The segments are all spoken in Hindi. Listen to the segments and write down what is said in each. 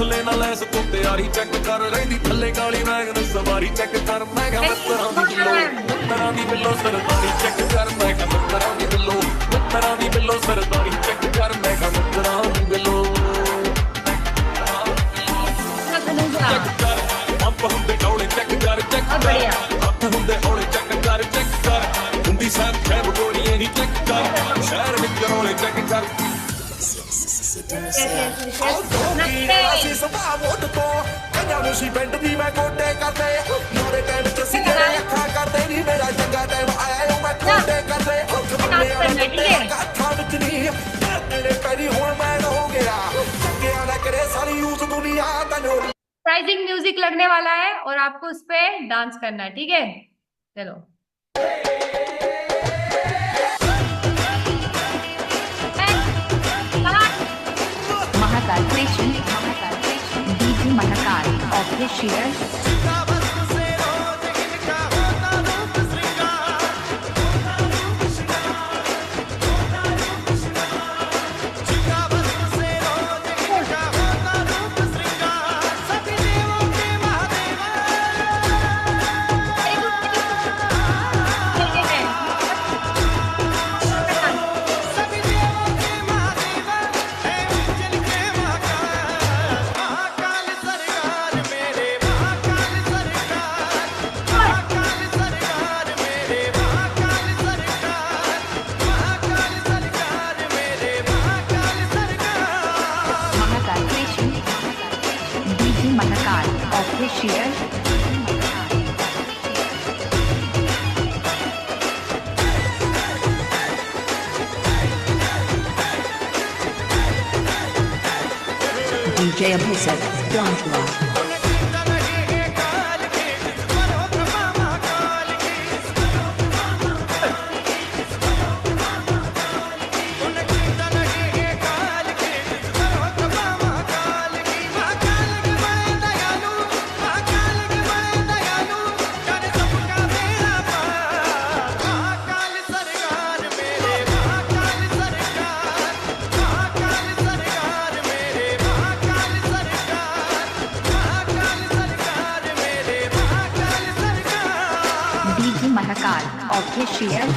हौसले ना लैस तू तैयारी चेक कर रही थले काली मैगन सवारी चेक कर मैं क्या मित्तरां दी बिल्लो सरदारी चेक कर मैं क्या मित्तरां दी बिल्लो सरदारी चेक कर मैं क्या मित्तरां दी बिल्लो चेक कर पंप हुंदे डोले चेक कर हाथ हुंदे हौले चेक कर हुंदी साथ खैब गोलियां दी चेक कर शहर विच रोले चेक कर ਅਸੀਂ ਸੁਭਾਅ ਵੋਟ ਤੋਂ ਕੰਨਾਂ ਨੂੰ ਸੀ ਪਿੰਡ ਦੀ ਮੈਂ ਕੋਟੇ ਕਰਦੇ ਨੋਰੇ ਟਾਈਮ ਚ ਸੀ ਜਿਹੜੇ ਅੱਖਾਂ ਕਰਦੇ ਨਹੀਂ ਮੇਰਾ ਚੰਗਾ ਟਾਈਮ ਆਇਆ ਮੈਂ ਕੋਟੇ ਕਰਦੇ ਹੱਥ ਬੰਨੇ ਹੱਥਾਂ ਵਿੱਚ ਨਹੀਂ ਤੇਰੇ ਪੈਰੀ ਹੁਣ ਮੈਂ ਹੋ ਗਿਆ ਚੱਕਿਆ ਨਾ ਕਰੇ ਸਾਰੀ ਯੂਥ ਦੁਨੀਆ ਤੈਨੂੰ प्राइजिंग म्यूजिक लगने वाला है और आपको उस पे डांस करना है, ठीक है? चलो Mahakal creation DJ Mahakal official Mahakal official DJ Abhishek Don't Mahakal official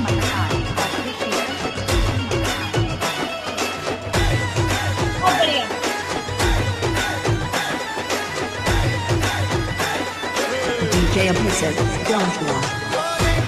Mahakal official DJ Abhishek Don't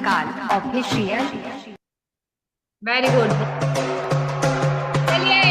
Mahakal official. Very good. चलिए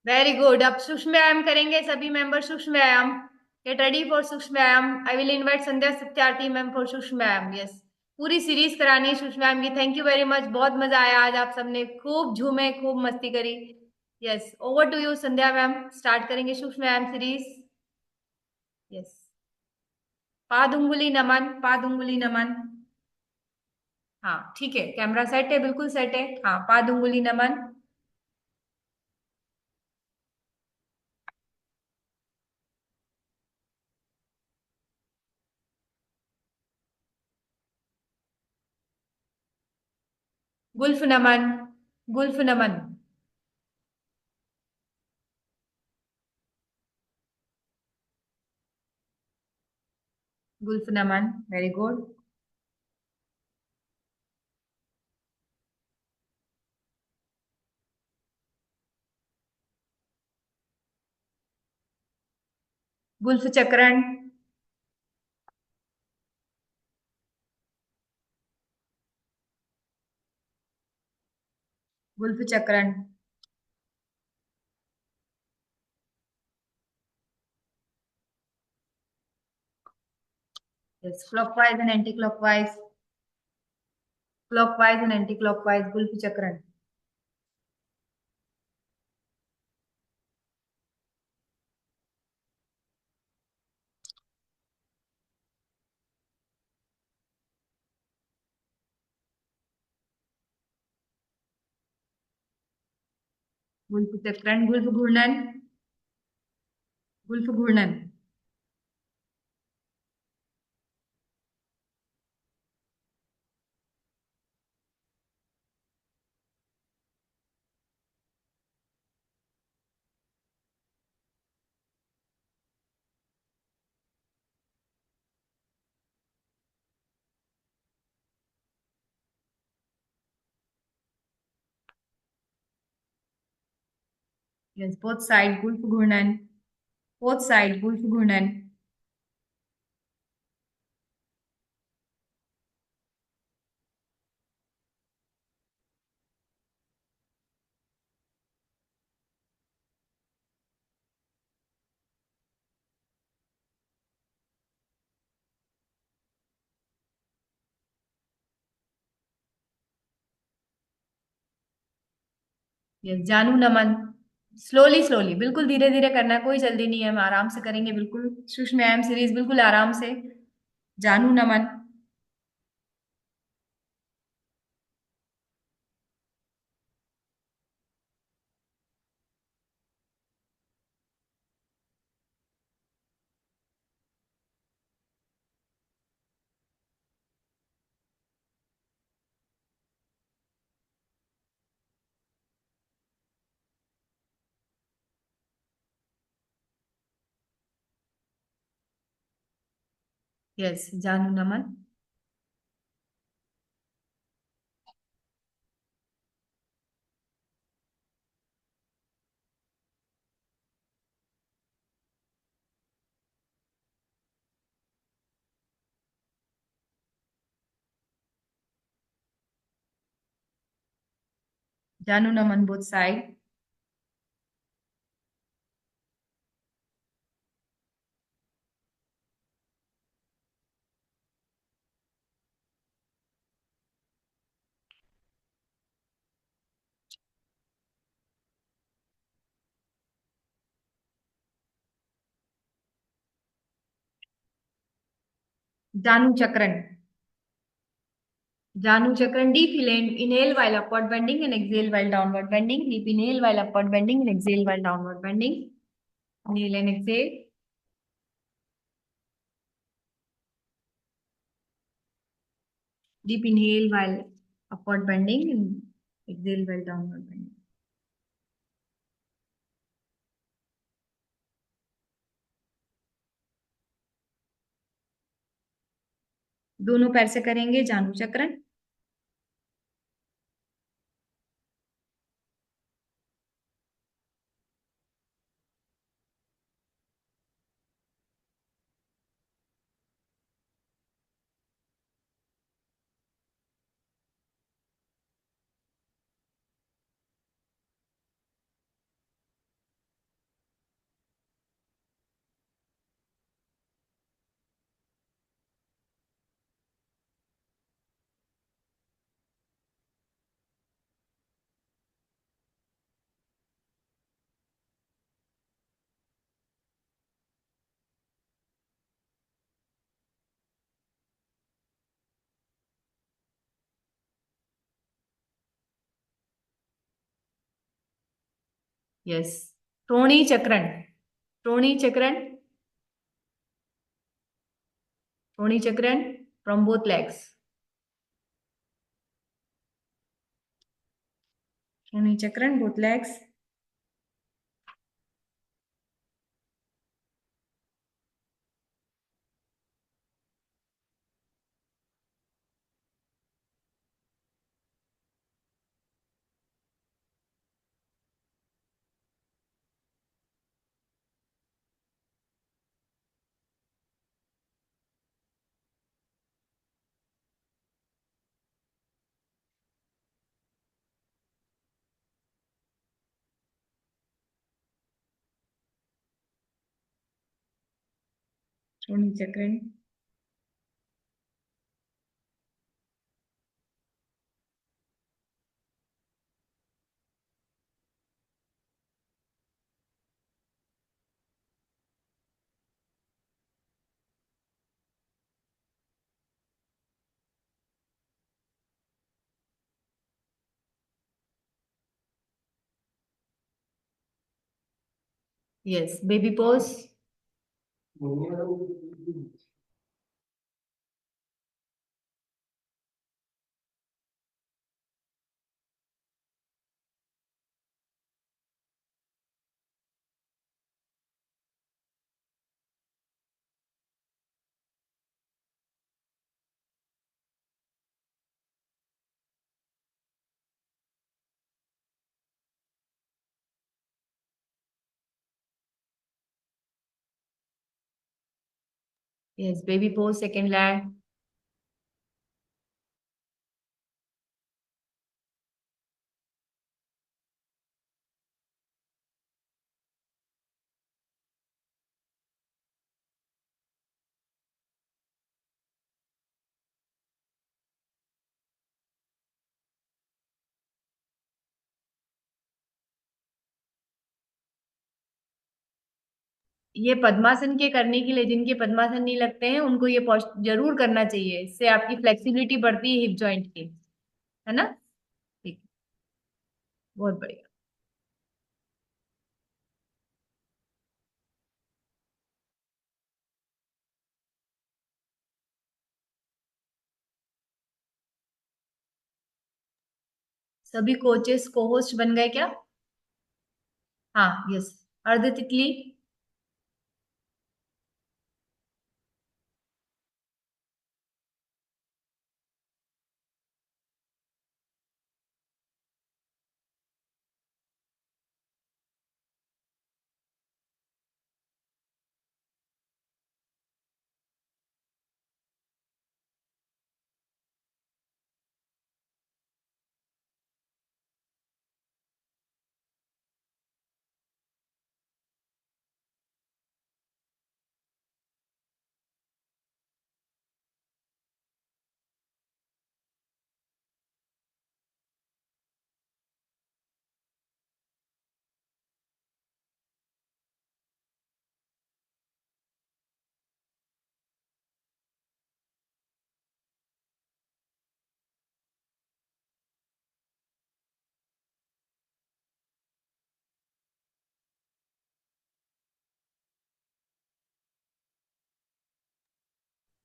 वेरी गुड। अब सूक्ष्म व्यायाम करेंगे सभी मेंबर। सूक्ष्म व्यायाम, गेट रेडी फॉर सूक्ष्म व्यायाम। आई will invite Sandhya Satyarthi ma'am for सूक्ष्म व्यायाम। यस, पूरी सीरीज करानी है सूक्ष्म व्यायाम की। थैंक यू वेरी मच, बहुत मजा आया आज। आप सबने खूब झूमे, खूब मस्ती करी। Yes, over to you Sandhya ma'am. Start करेंगे सूक्ष्म व्यायाम सीरीज। यस, पाद उंगली नमन, पाद उंगली नमन। हाँ ठीक है, कैमरा सेट है, बिल्कुल सेट है। हाँ, पाद उंगली नमन। गुल्फ नमन, गुल्फ नमन। गुल्फ नमन, वेरी गुड। गुल्फ चक्रण, गुल्फ चक्रण। Yes, clockwise and anti clockwise, clockwise and anti clockwise, Gulf चक्रण। गुल्फ चक्रण, गुल्फ घूर्णन, गुल्फ घूर्णन। यस, बोथ साइड गुल्फ घूर्णन, बोथ साइड गुल्फ घूर्णन। यस, जानू नमन। स्लोली स्लोली, बिल्कुल धीरे धीरे करना है, कोई जल्दी नहीं है, हम आराम से करेंगे बिल्कुल। सूक्ष्म व्यायाम सीरीज बिल्कुल आराम से। जानू नमन, यस, जानू नमन। जानू नमन बोथ साइड। जानू चक्रण। जानू चक्रण, deep inhale while upward bending and exhale while downward bending. Deep inhale while upward bending and exhale while downward bending. Inhale and exhale. Deep inhale while upward bending and exhale while downward bending. दोनों पैर से करेंगे जानू चक्रण। यस, टोणी चक्रण। टोणी चक्रण। टोणी चक्रण from both legs. टोणी चक्रण both legs. टोणी चक्रण। Yes, baby pose. Yes, baby pose, second land. ये पद्मासन के करने के लिए, जिनके पद्मासन नहीं लगते हैं उनको ये जरूर करना चाहिए। इससे आपकी फ्लेक्सिबिलिटी बढ़ती है हिप जॉइंट की, है ना। ठीक, बहुत बढ़िया। सभी कोचेस को होस्ट बन गए क्या? हाँ, यस। अर्ध तितली।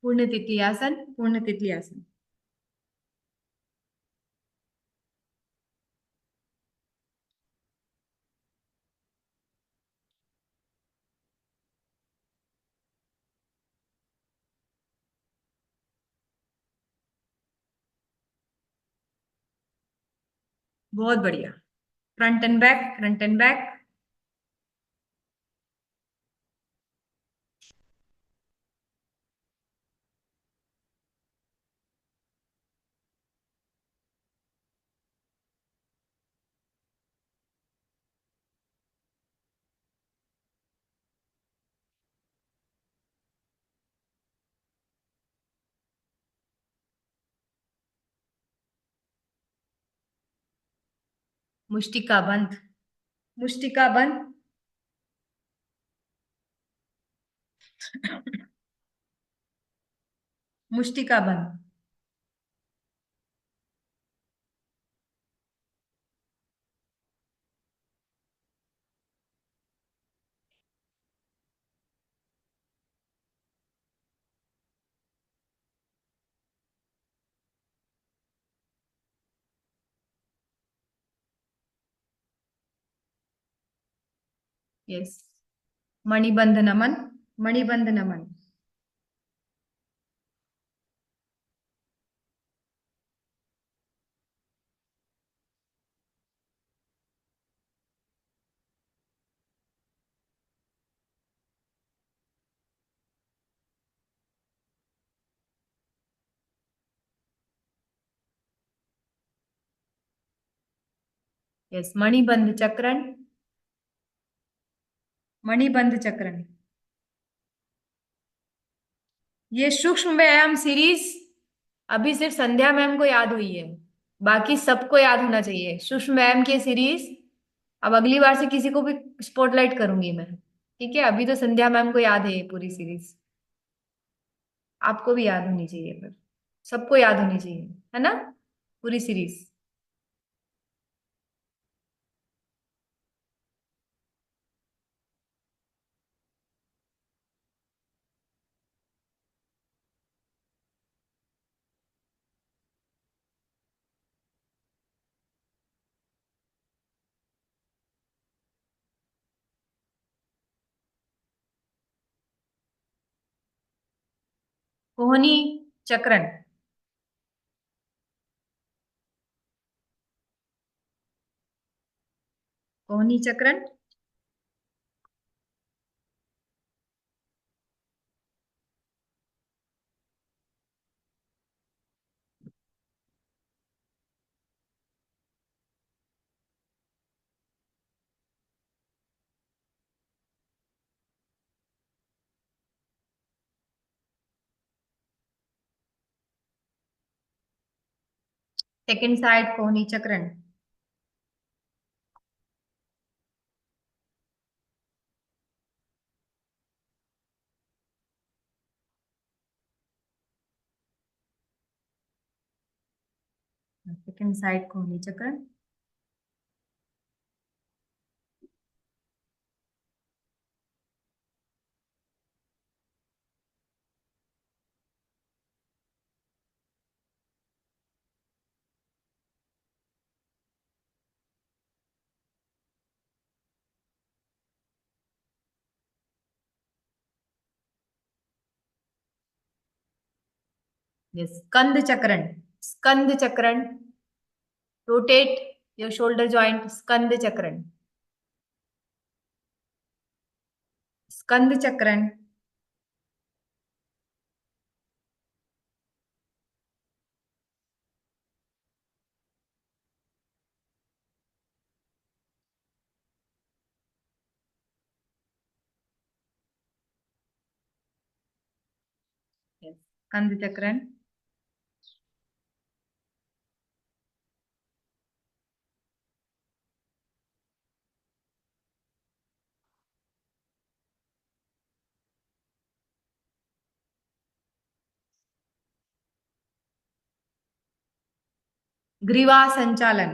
पूर्ण तितली आसन, पूर्ण तितली आसन। बहुत बढ़िया। Front end back, front end back. Mushtika बंध, मुष्टिका बंध। मुष्टिका बंध। यस। मणिबंध नमन, मणिबंध नमन। यस, मणिबंध चक्रण, मणिबंध चक्रण। ये सूक्ष्म व्यायाम सीरीज अभी सिर्फ संध्या मैम को याद हुई है, बाकी सबको याद होना चाहिए सूक्ष्म व्यायाम की सीरीज। अब अगली बार से किसी को भी स्पॉटलाइट करूंगी मैं, ठीक है? अभी तो संध्या मैम को याद है ये पूरी सीरीज, आपको भी याद होनी चाहिए, फिर सबको याद होनी चाहिए, है ना? पूरी सीरीज। कोहनी चक्रण, कोहनी चक्रण। सेकंड साइड कोहनी चक्रण। सेकंड साइड कोहनी चक्रण। यस, स्कंद चक्रण, स्कंद चक्रण। रोटेट योर शोल्डर जॉइंट, स्कंद चक्रण, स्कंद चक्रण। यस, स्कंद चक्रण। ग्रीवा संचालन,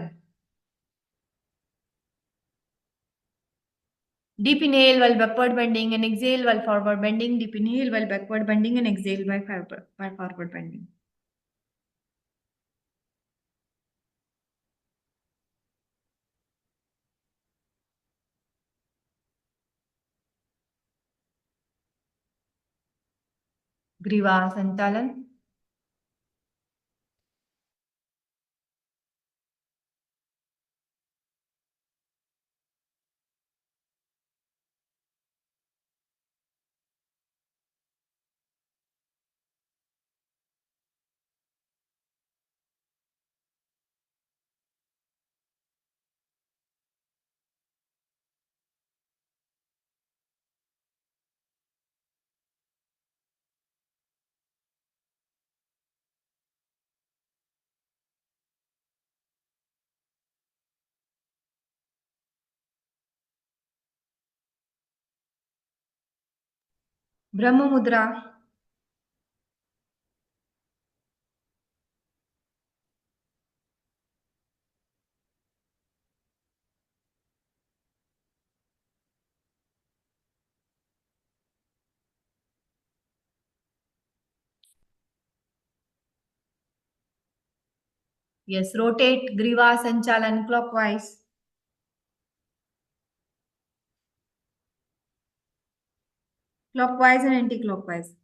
Deep inhale while backward bending and exhale while forward bending. Deep inhale while backward bending and exhale while forward bending. ग्रीवा संचालन. ब्रह्म मुद्रा. Yes, rotate Griva Sanchalan clockwise. Clockwise and anti-clockwise.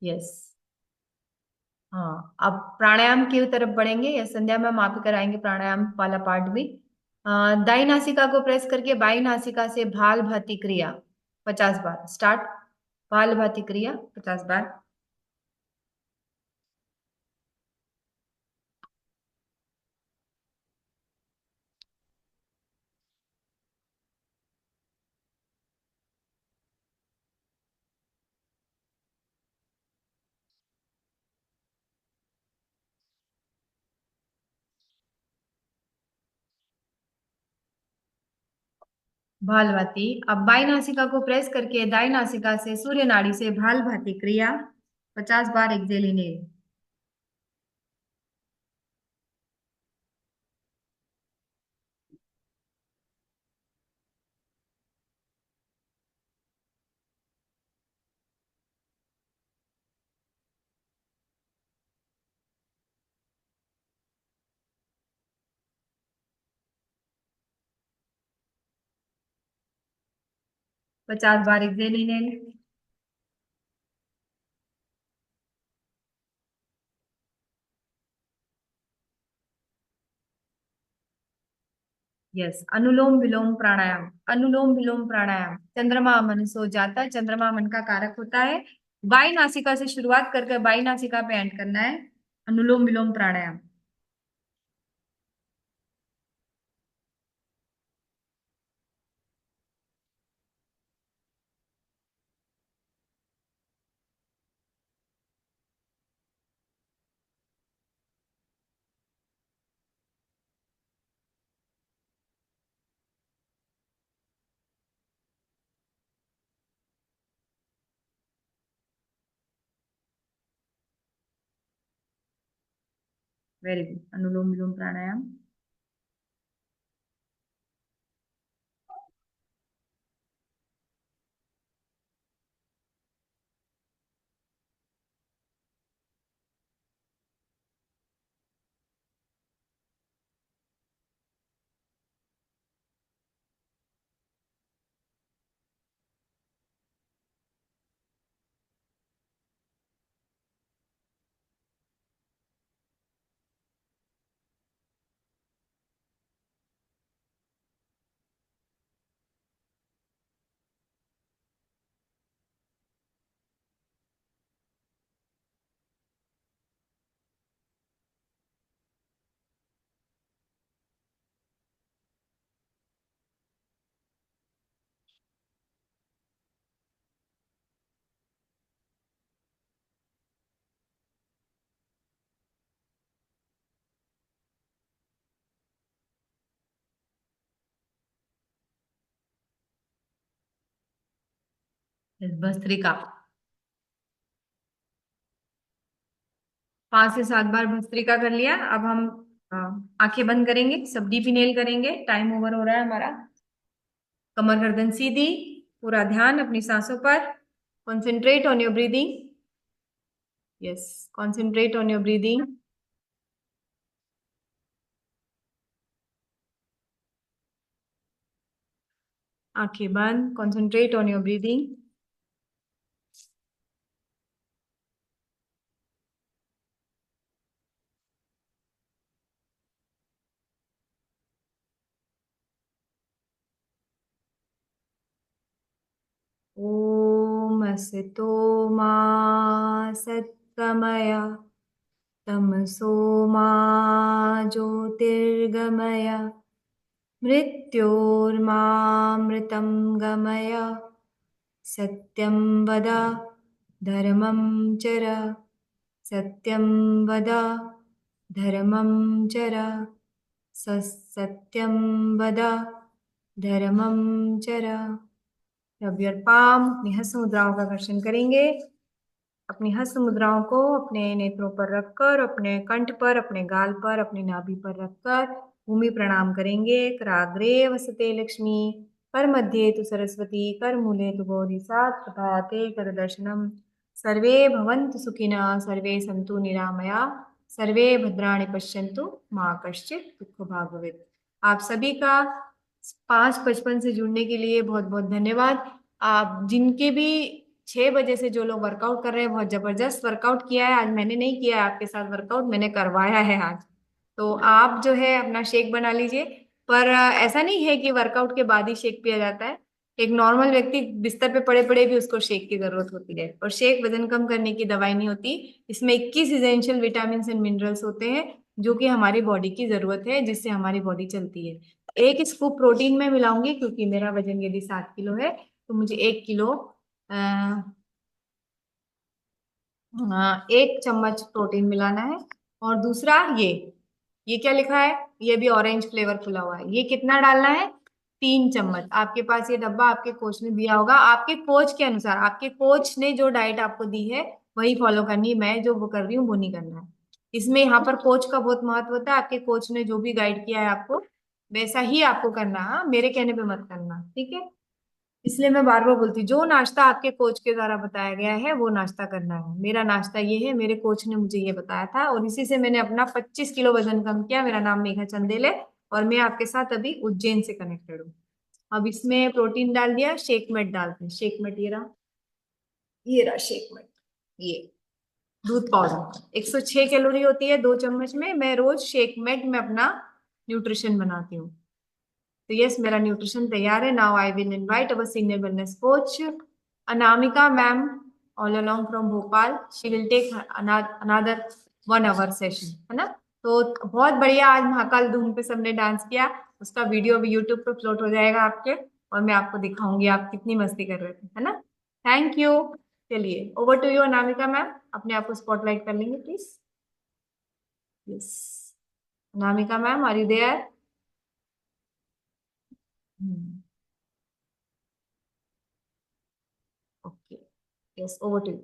Yes. हाँ, अब प्राणायाम की तरफ बढ़ेंगे. यस, संध्या मैम आप ही कराएंगे प्राणायाम वाला पार्ट भी. दाई नासिका को प्रेस करके बाई नासिका से भाल भाती क्रिया 50 बार. स्टार्ट. भाल भाती क्रिया 50 बार. भाल भाती. अब बाई नासिका को प्रेस करके दाई नासिका से सूर्य नाड़ी से भाल भाती क्रिया 50 बार. Exhale inhale. 50 बार. Exhale inhale. यस. अनुलोम विलोम प्राणायाम. अनुलोम विलोम प्राणायाम. चंद्रमा मन सो जाता. चंद्रमा मन का कारक होता है. बाई नासिका से शुरुआत करके बाई नासिका पे एंड करना है. अनुलोम विलोम प्राणायाम. Very good. अनुलोम विलोम प्राणायाम. भस्त्रिका। 5 से 7 बार भस्त्रिका कर लिया। अब हम आंखें बंद करेंगे, सब डीप इनहेल करेंगे। टाइम ओवर हो रहा है हमारा। कमर गर्दन सीधी, पूरा ध्यान अपनी सांसों पर। Concentrate on your breathing. Yes, concentrate on your breathing. आंखें बंद, कॉन्सेंट्रेट ऑन योर ब्रीदिंग। ओम असतो मा सत्कमय, तमसो मा ज्योतिर्गमय, मृत्योर्मामृतं गमय। सत्यं वद, धर्मं चर। सत्यं वद, धर्मं चर। सत्यं वद, धर्मं चर। Rub your palm. अपनी हस्त मुद्राओं का दर्शन करेंगे। अपनी हस्त मुद्राओं को अपने नेत्रों पर रखकर, अपने कंठ पर, अपने गाल पर, अपनी नाभि पर रखकर भूमि प्रणाम करेंगे। कराग्रे वसते लक्ष्मी, कर मध्ये तु सरस्वती, कर मूले तु गौरी, सात् प्रभाते कर दर्शनम। सर्वे भवन्तु सुखिनः, सर्वे सन्तु निरामया, सर्वे भद्राणि पश्यन्तु, माँ कश्चित् दुःख भाग् भवेत्। आप सभी का 5:55 से जुड़ने के लिए बहुत बहुत धन्यवाद। आप जिनके भी 6 बजे से जो लोग वर्कआउट कर रहे हैं, बहुत जबरदस्त वर्कआउट किया है आज। मैंने नहीं किया है आपके साथ वर्कआउट, मैंने करवाया है आज। तो आप जो है अपना शेक बना लीजिए। पर ऐसा नहीं है कि वर्कआउट के बाद ही शेक पिया जाता है। एक नॉर्मल व्यक्ति बिस्तर पे पड़े पड़े भी उसको शेक की जरूरत होती है। और शेक वजन कम करने की दवाई नहीं होती। इसमें 21 इसेंशियल विटामिन एंड मिनरल्स होते हैं जो कि हमारी बॉडी की जरूरत है, जिससे हमारी बॉडी चलती है। एक स्कूप प्रोटीन में मिलाऊंगी, क्योंकि मेरा वजन यदि 7 किलो है तो मुझे 1 किलो 1 चम्मच प्रोटीन मिलाना है। और दूसरा ये क्या लिखा है, ये भी ऑरेंज फ्लेवर खुला हुआ है, ये कितना डालना है? 3 चम्मच। आपके पास ये डब्बा आपके कोच ने दिया होगा, आपके कोच के अनुसार, आपके कोच ने जो डाइट आपको दी है वही फॉलो करनी है। मैं जो वो कर रही हूँ वो नहीं करना है। इसमें यहाँ पर कोच का बहुत महत्व होता है। आपके कोच ने जो भी गाइड किया है आपको, वैसा ही आपको करना है। हाँ, मेरे कहने पे मत करना, ठीक है? इसलिए मैं बार बार बोलती हूँ, जो नाश्ता आपके कोच के द्वारा बताया गया है वो नाश्ता करना है। मेरा नाश्ता ये है, मेरे कोच ने मुझे ये बताया था, और इसी से मैंने अपना 25 किलो वजन कम किया। मेरा नाम मेघा चंदेल है और मैं आपके साथ अभी उज्जैन से कनेक्टेड हूँ। अब इसमें प्रोटीन डाल दिया, शेक मेट डालते हैं। शेक मेट ये रहा शेक मेट। ये दूध पाउडर 106 कैलोरी होती है 2 चम्मच में। मैं रोज शेक मेट में अपना न्यूट्रिशन बनाती हूँ। तो यस, मेरा न्यूट्रिशन तैयार है। Now I will invite our senior wellness coach Anamika ma'am, all along from Bhopal. She will take another 1 hour session, है ना? तो बहुत बढ़िया, आज महाकाल धूम पे सबने डांस किया। उसका वीडियो भी यूट्यूब पे अपलोड हो जाएगा आपके, और मैं आपको दिखाऊंगी आप कितनी मस्ती कर रहे थे, है ना? Thank you. चलिए, over to you Anamika ma'am. अपने आप को स्पॉटलाइट कर लेंगे please. Yes, Anamika ma'am, are you there? Okay, yes, over to you.